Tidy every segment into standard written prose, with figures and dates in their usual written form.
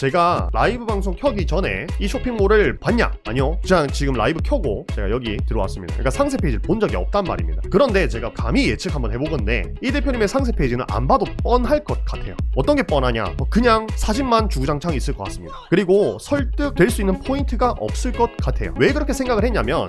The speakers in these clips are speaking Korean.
제가 라이브 방송 켜기 전에 이 쇼핑몰을 봤냐? 아니요. 그냥 지금 라이브 켜고 제가 여기 들어왔습니다. 그러니까 상세 페이지를 본 적이 없단 말입니다. 그런데 제가 감히 예측 한번 해보건데 이 대표님의 상세 페이지는 안 봐도 뻔할 것 같아요. 어떤 게 뻔하냐? 그냥 사진만 주구장창 있을 것 같습니다. 그리고 설득될 수 있는 포인트가 없을 것 같아요. 왜 그렇게 생각을 했냐면,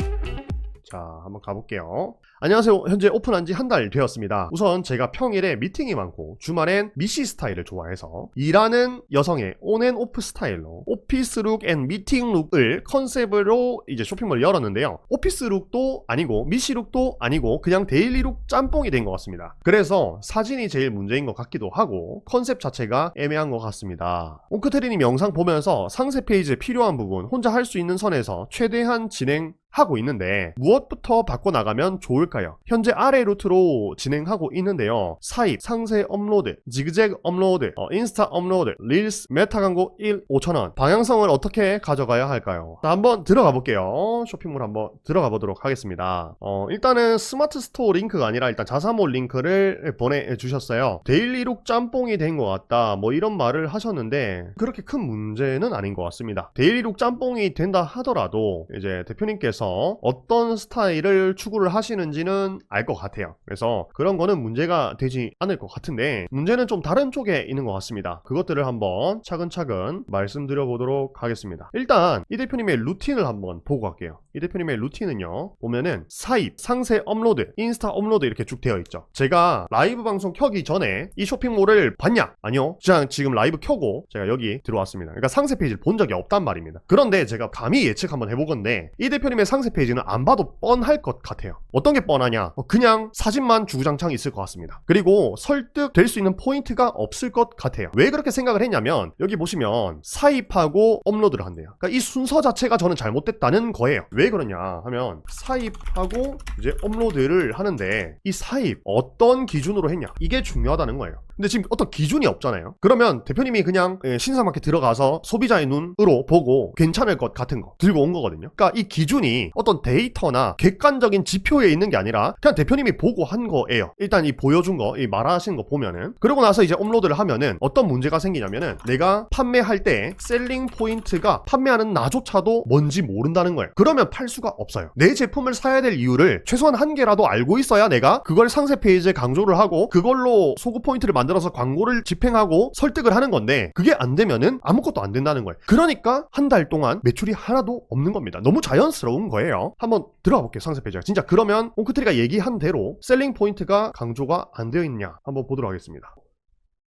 자, 한번 가볼게요. 안녕하세요. 현재 오픈한 지 한 달 되었습니다. 우선 제가 평일에 미팅이 많고 주말엔 미시 스타일을 좋아해서 일하는 여성의 온앤오프 스타일로 오피스룩 앤 미팅룩을 컨셉으로 이제 쇼핑몰을 열었는데요. 오피스룩도 아니고 미시룩도 아니고 그냥 데일리룩 짬뽕이 된 것 같습니다. 그래서 사진이 제일 문제인 것 같기도 하고 컨셉 자체가 애매한 것 같습니다. 옹크테리님 영상 보면서 상세 페이지에 필요한 부분 혼자 할 수 있는 선에서 최대한 진행하고 있는데 무엇부터 바꿔나가면 좋을까요? 현재 아래 루트로 진행하고 있는데요. 사입, 상세 업로드, 지그재그 업로드, 인스타 업로드, 릴스, 메타 광고 1, 5,000원. 방향성을 어떻게 가져가야 할까요? 자, 한번 들어가 볼게요. 쇼핑몰 한번 들어가 보도록 하겠습니다. 일단은 스마트 스토어 링크가 아니라 일단 자사몰 링크를 보내주셨어요. 데일리룩 짬뽕이 된 것 같다, 뭐 이런 말을 하셨는데 그렇게 큰 문제는 아닌 것 같습니다. 데일리룩 짬뽕이 된다 하더라도 이제 대표님께서 어떤 스타일을 추구를 하시는지는 알 것 같아요. 그래서 그런 거는 문제가 되지 않을 것 같은데 문제는 좀 다른 쪽에 있는 것 같습니다. 그것들을 한번 차근차근 말씀드려 보도록 하겠습니다. 일단 이 대표님의 루틴을 한번 보고 갈게요. 이 대표님의 루틴은요, 보면은 사입, 상세 업로드, 인스타 업로드 이렇게 쭉 되어 있죠. 제가 라이브 방송 켜기 전에 이 쇼핑몰을 봤냐? 아니요. 그냥 지금 라이브 켜고 제가 여기 들어왔습니다. 그러니까 상세 페이지를 본 적이 없단 말입니다. 그런데 제가 감히 예측 한번 해보건데 이 대표님의 상세 페이지는 안 봐도 뻔할 것 같아요. 어떤 게 뻔하냐? 그냥 사진만 주구장창 있을 것 같습니다. 그리고 설득될 수 있는 포인트가 없을 것 같아요. 왜 그렇게 생각을 했냐면 여기 보시면 사입하고 업로드를 한대요. 그러니까 이 순서 자체가 저는 잘못됐다는 거예요. 왜 그러냐 하면 사입하고 이제 업로드를 하는데 이 사입 어떤 기준으로 했냐, 이게 중요하다는 거예요. 근데 지금 어떤 기준이 없잖아요. 그러면 대표님이 그냥 신상마켓 들어가서 소비자의 눈으로 보고 괜찮을 것 같은 거 들고 온 거거든요. 그러니까 이 기준이 어떤 데이터나 객관적인 지표에 있는 게 아니라 그냥 대표님이 보고 한 거예요. 일단 이 보여준 거, 이 말하신 거 보면은, 그러고 나서 이제 업로드를 하면은 어떤 문제가 생기냐면은 내가 판매할 때 셀링 포인트가 판매하는 나조차도 뭔지 모른다는 거예요. 그러면 팔 수가 없어요. 내 제품을 사야 될 이유를 최소한 한 개라도 알고 있어야 내가 그걸 상세 페이지에 강조를 하고 그걸로 소구 포인트를 만들어서 광고를 집행하고 설득을 하는 건데 그게 안 되면은 아무것도 안 된다는 거예요. 그러니까 한 달 동안 매출이 하나도 없는 겁니다. 너무 자연스러운 거예요. 한번 들어가 볼게요. 상세 페이지가 진짜 그러면 옹크트리가 얘기한 대로 셀링 포인트가 강조가 안 되어 있냐 한번 보도록 하겠습니다.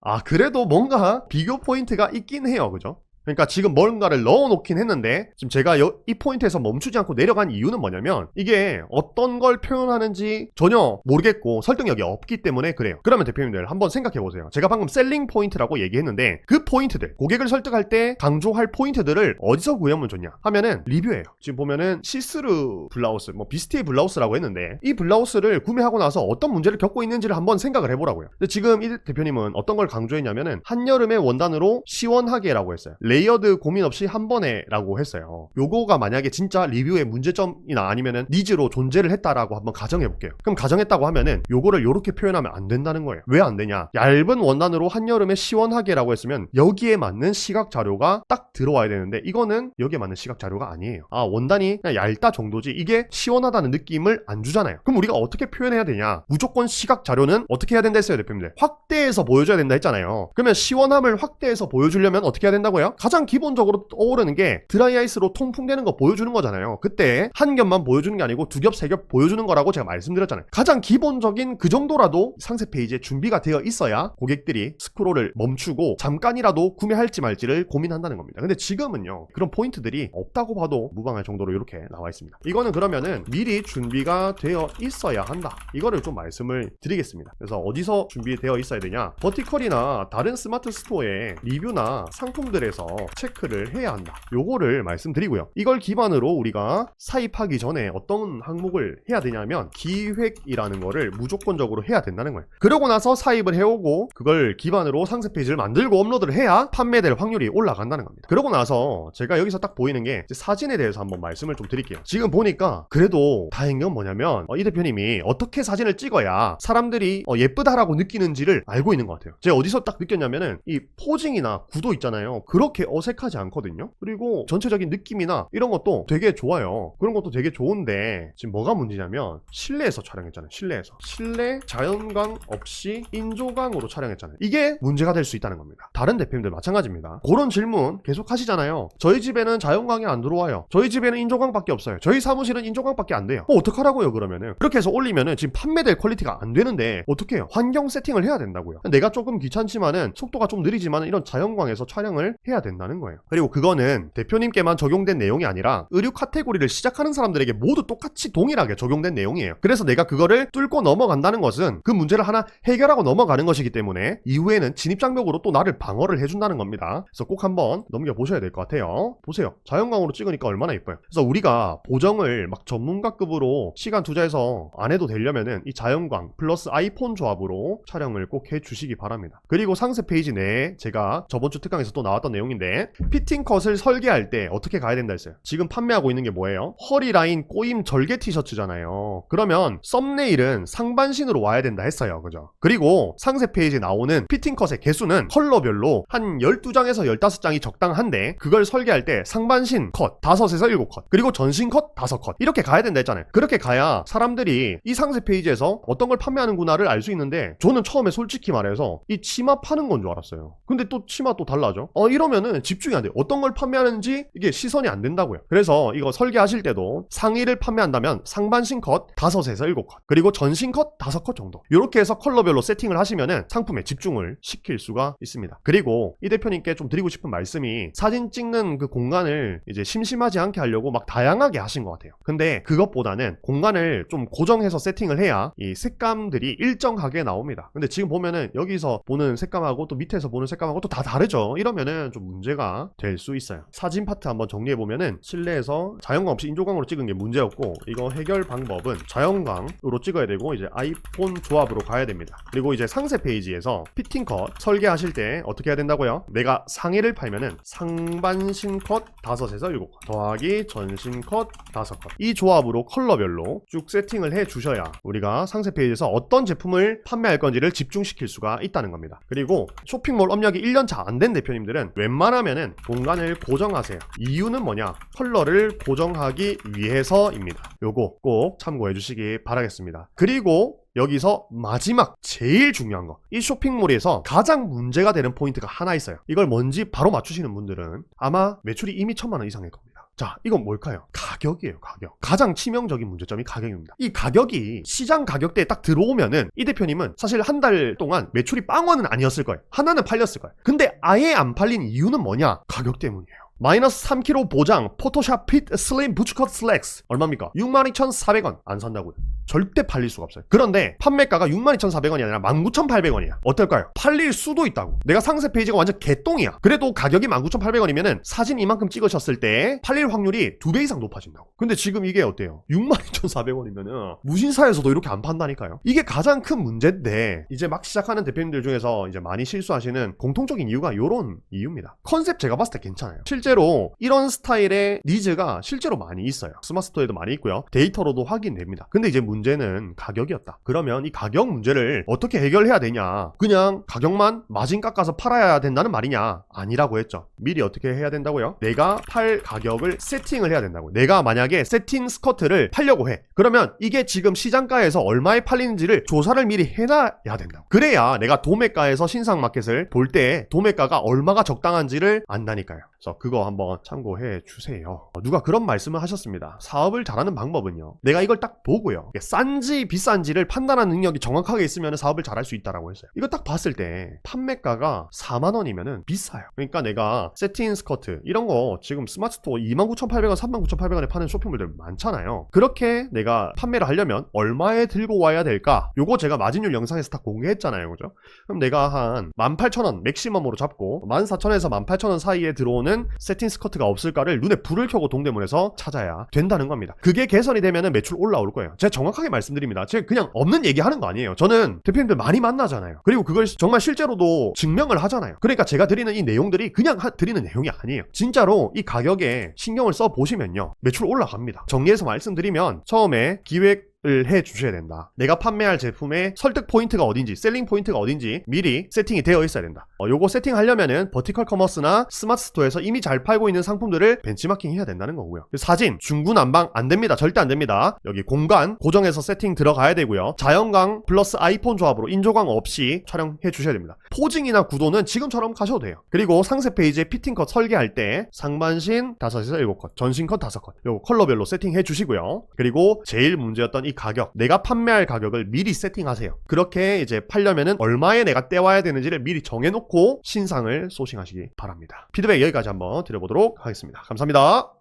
아, 그래도 뭔가 비교 포인트가 있긴 해요. 그죠? 그러니까 지금 뭔가를 넣어놓긴 했는데 지금 제가 이 포인트에서 멈추지 않고 내려간 이유는 뭐냐면 이게 어떤 걸 표현하는지 전혀 모르겠고 설득력이 없기 때문에 그래요. 그러면 대표님들 한번 생각해보세요. 제가 방금 셀링 포인트라고 얘기했는데 그 포인트들, 고객을 설득할 때 강조할 포인트들을 어디서 구해오면 좋냐 하면은 리뷰예요. 지금 보면은 시스루 블라우스, 뭐 비스티의 블라우스라고 했는데 이 블라우스를 구매하고 나서 어떤 문제를 겪고 있는지를 한번 생각을 해보라고요. 근데 지금 이 대표님은 어떤 걸 강조했냐면은 한여름의 원단으로 시원하게라고 했어요. 레이어드 고민 없이 한 번에 라고 했어요. 요거가 만약에 진짜 리뷰의 문제점이나 아니면은 니즈로 존재를 했다라고 한번 가정해 볼게요. 그럼 가정했다고 하면은 요거를 요렇게 표현하면 안 된다는 거예요. 왜 안 되냐? 얇은 원단으로 한여름에 시원하게라고 했으면 여기에 맞는 시각 자료가 딱 들어와야 되는데 이거는 여기에 맞는 시각 자료가 아니에요. 아, 원단이 그냥 얇다 정도지 이게 시원하다는 느낌을 안 주잖아요. 그럼 우리가 어떻게 표현해야 되냐? 무조건 시각 자료는 어떻게 해야 된다 했어요, 대표님들? 확대해서 보여줘야 된다 했잖아요. 그러면 시원함을 확대해서 보여주려면 어떻게 해야 된다고요? 가장 기본적으로 떠오르는 게 드라이아이스로 통풍되는 거 보여주는 거잖아요. 그때 한 겹만 보여주는 게 아니고 두 겹, 세 겹 보여주는 거라고 제가 말씀드렸잖아요. 가장 기본적인 그 정도라도 상세 페이지에 준비가 되어 있어야 고객들이 스크롤을 멈추고 잠깐이라도 구매할지 말지를 고민한다는 겁니다. 근데 지금은요, 그런 포인트들이 없다고 봐도 무방할 정도로 이렇게 나와 있습니다. 이거는 그러면은 미리 준비가 되어 있어야 한다, 이거를 좀 말씀을 드리겠습니다. 그래서 어디서 준비되어 있어야 되냐? 버티컬이나 다른 스마트 스토어의 리뷰나 상품들에서 체크를 해야 한다, 요거를 말씀드리고요. 이걸 기반으로 우리가 사입하기 전에 어떤 항목을 해야 되냐면 기획이라는 거를 무조건적으로 해야 된다는 거예요. 그러고 나서 사입을 해오고 그걸 기반으로 상세 페이지를 만들고 업로드를 해야 판매될 확률이 올라간다는 겁니다. 그러고 나서 제가 여기서 딱 보이는 게 사진에 대해서 한번 말씀을 좀 드릴게요. 지금 보니까 그래도 다행인 건 뭐냐면 이 대표님이 어떻게 사진을 찍어야 사람들이 예쁘다라고 느끼는지를 알고 있는 것 같아요. 제가 어디서 딱 느꼈냐면은 이 포징이나 구도 있잖아요. 그렇게 그렇게 어색하지 않거든요. 그리고 전체적인 느낌이나 이런 것도 되게 좋아요. 그런 것도 되게 좋은데 지금 뭐가 문제냐면 실내에서 촬영했잖아요. 실내 자연광 없이 인조광으로 촬영했잖아요. 이게 문제가 될 수 있다는 겁니다. 다른 대표님들 마찬가지입니다. 그런 질문 계속 하시잖아요. 저희 집에는 자연광이 안 들어와요. 저희 집에는 인조광밖에 없어요. 저희 사무실은 인조광밖에 안 돼요. 어떡하라고요 그러면은. 그렇게 해서 올리면은 지금 판매될 퀄리티가 안 되는데 어떻게 해요? 환경 세팅을 해야 된다고요. 내가 조금 귀찮지만은 속도가 좀 느리지만 이런 자연광에서 촬영을 해야 된다는 거예요. 그리고 그거는 대표님께만 적용된 내용이 아니라 의류 카테고리를 시작하는 사람들에게 모두 똑같이 동일하게 적용된 내용이에요. 그래서 내가 그거를 뚫고 넘어간다는 것은 그 문제를 하나 해결하고 넘어가는 것이기 때문에 이후에는 진입장벽으로 또 나를 방어를 해준다는 겁니다. 그래서 꼭 한번 넘겨보셔야 될 것 같아요. 보세요. 자연광으로 찍으니까 얼마나 예뻐요. 그래서 우리가 보정을 막 전문가급으로 시간 투자해서 안 해도 되려면은 이 자연광 플러스 아이폰 조합으로 촬영을 꼭 해주시기 바랍니다. 그리고 상세 페이지 내에 제가 저번 주 특강에서 또 나왔던 내용인데 피팅 컷을 설계할 때 어떻게 가야 된다 했어요. 지금 판매하고 있는 게 뭐예요? 허리 라인 꼬임 절개 티셔츠잖아요. 그러면 썸네일은 상반신으로 와야 된다 했어요. 그죠? 그리고 상세 페이지에 나오는 피팅 컷의 개수는 컬러별로 한 12장에서 15장이 적당한데 그걸 설계할 때 상반신 컷 5에서 7컷 그리고 전신 컷 5컷 이렇게 가야 된다 했잖아요. 그렇게 가야 사람들이 이 상세 페이지에서 어떤 걸 판매하는구나를 알 수 있는데 저는 처음에 솔직히 말해서 이 치마 파는 건 줄 알았어요. 근데 또 치마 또 달라져. 이러면은 집중이 안 돼요. 어떤 걸 판매하는지 이게 시선이 안 된다고요. 그래서 이거 설계하실 때도 상의를 판매한다면 상반신 컷 5에서 7컷 그리고 전신 컷 5컷 정도 이렇게 해서 컬러별로 세팅을 하시면은 상품에 집중을 시킬 수가 있습니다. 그리고 이 대표님께 좀 드리고 싶은 말씀이 사진 찍는 그 공간을 이제 심심하지 않게 하려고 막 다양하게 하신 것 같아요. 근데 그것보다는 공간을 좀 고정해서 세팅을 해야 이 색감들이 일정하게 나옵니다. 근데 지금 보면은 여기서 보는 색감하고 또 밑에서 보는 색감하고 또 다 다르죠. 이러면은 좀 문제가 될 수 있어요. 사진 파트 한번 정리해보면은 실내에서 자연광 없이 인조광으로 찍은 게 문제였고 이거 해결 방법은 자연광으로 찍어야 되고 이제 아이폰 조합으로 가야 됩니다. 그리고 이제 상세 페이지에서 피팅 컷 설계하실 때 어떻게 해야 된다고요? 내가 상의를 팔면은 상반신 컷 5에서 7컷 더하기 전신 컷 5컷 이 조합으로 컬러별로 쭉 세팅을 해 주셔야 우리가 상세 페이지에서 어떤 제품을 판매할 건지를 집중시킬 수가 있다는 겁니다. 그리고 쇼핑몰 업력이 1년차 안 된 대표님들은 웬만하면은 공간을 고정하세요. 이유는 뭐냐? 컬러를 고정하기 위해서입니다. 요거 꼭 참고해 주시기 바라겠습니다. 그리고 여기서 마지막 제일 중요한 거, 이 쇼핑몰에서 가장 문제가 되는 포인트가 하나 있어요. 이걸 뭔지 바로 맞추시는 분들은 아마 매출이 이미 1,000만 원 이상일 겁니다. 자, 이건 뭘까요? 가격이에요, 가격. 가장 치명적인 문제점이 가격입니다. 이 가격이 시장 가격대에 딱 들어오면은 이 대표님은 사실 한 달 동안 매출이 빵원은 아니었을 거예요. 하나는 팔렸을 거예요. 근데 아예 안 팔린 이유는 뭐냐? 가격 때문이에요. 마이너스 3kg 보장 포토샵 핏 슬림 부츠컷 슬랙스 얼마입니까? 62,400원 안 산다고요. 절대 팔릴 수가 없어요. 그런데 판매가가 62,400원이 아니라 19,800원이야. 어떨까요? 팔릴 수도 있다고. 내가 상세 페이지가 완전 개똥이야. 그래도 가격이 19,800원이면은 사진 이만큼 찍으셨을 때 팔릴 확률이 2배 이상 높아진다고. 근데 지금 이게 어때요? 62,400원이면은 무신사에서도 이렇게 안 판다니까요. 이게 가장 큰 문제인데 이제 막 시작하는 대표님들 중에서 이제 많이 실수하시는 공통적인 이유가 요런 이유입니다. 컨셉 제가 봤을 때 괜찮아요. 실제로 이런 스타일의 니즈가 실제로 많이 있어요. 스마트스토어에도 많이 있고요. 데이터로도 확인됩니다. 근데 이제 문제는 가격이었다. 그러면 이 가격 문제를 어떻게 해결해야 되냐? 그냥 가격만 마진 깎아서 팔아야 된다는 말이냐? 아니라고 했죠. 미리 어떻게 해야 된다고요? 내가 팔 가격을 세팅을 해야 된다고. 내가 만약에 세팅 스커트를 팔려고 해. 그러면 이게 지금 시장가에서 얼마에 팔리는지를 조사를 미리 해놔야 된다고. 그래야 내가 도매가에서 신상마켓을 볼 때 도매가가 얼마가 적당한지를 안다니까요. 그래서 그거 한번 참고해 주세요. 누가 그런 말씀을 하셨습니다. 사업을 잘하는 방법은요, 내가 이걸 딱 보고요, 싼지 비싼지를 판단하는 능력이 정확하게 있으면 사업을 잘할 수 있다라고 했어요. 이거 딱 봤을 때 판매가가 4만원이면은 비싸요. 그러니까 내가 세틴 스커트 이런 거 지금 스마트스토어 29,800원 39,800원에 파는 쇼핑몰들 많잖아요. 그렇게 내가 판매를 하려면 얼마에 들고 와야 될까? 요거 제가 마진율 영상에서 다 공개했잖아요. 그죠? 그럼 내가 한 18,000원 맥시멈으로 잡고 14,000원에서 18,000원 사이에 들어오는 세팅 스커트가 없을까를 눈에 불을 켜고 동대문에서 찾아야 된다는 겁니다. 그게 개선이 되면은 매출 올라올 거예요. 제가 정확하게 말씀드립니다. 제가 그냥 없는 얘기 하는 거 아니에요. 저는 대표님들 많이 만나잖아요. 그리고 그걸 정말 실제로도 증명을 하잖아요. 그러니까 제가 드리는 이 내용들이 그냥 드리는 내용이 아니에요. 진짜로 이 가격에 신경을 써 보시면요, 매출 올라갑니다. 정리해서 말씀드리면 처음에 기획 해 주셔야 된다. 내가 판매할 제품의 설득 포인트가 어딘지, 셀링 포인트가 어딘지 미리 세팅이 되어 있어야 된다. 요거 세팅하려면은 버티컬 커머스나 스마트 스토어에서 이미 잘 팔고 있는 상품들을 벤치마킹 해야 된다는 거고요. 사진, 중구난방 안 됩니다. 절대 안 됩니다. 여기 공간 고정해서 세팅 들어가야 되고요. 자연광 플러스 아이폰 조합으로 인조광 없이 촬영해 주셔야 됩니다. 포징이나 구도는 지금처럼 가셔도 돼요. 그리고 상세 페이지에 피팅컷 설계할 때 상반신 5에서 7컷, 전신컷 5컷 요거 컬러별로 세팅해 주시고요. 그리고 제일 문제였던 이 가격, 내가 판매할 가격을 미리 세팅하세요. 그렇게 이제 팔려면은 얼마에 내가 떼와야 되는지를 미리 정해놓고 신상을 소싱하시기 바랍니다. 피드백 여기까지 한번 드려보도록 하겠습니다. 감사합니다.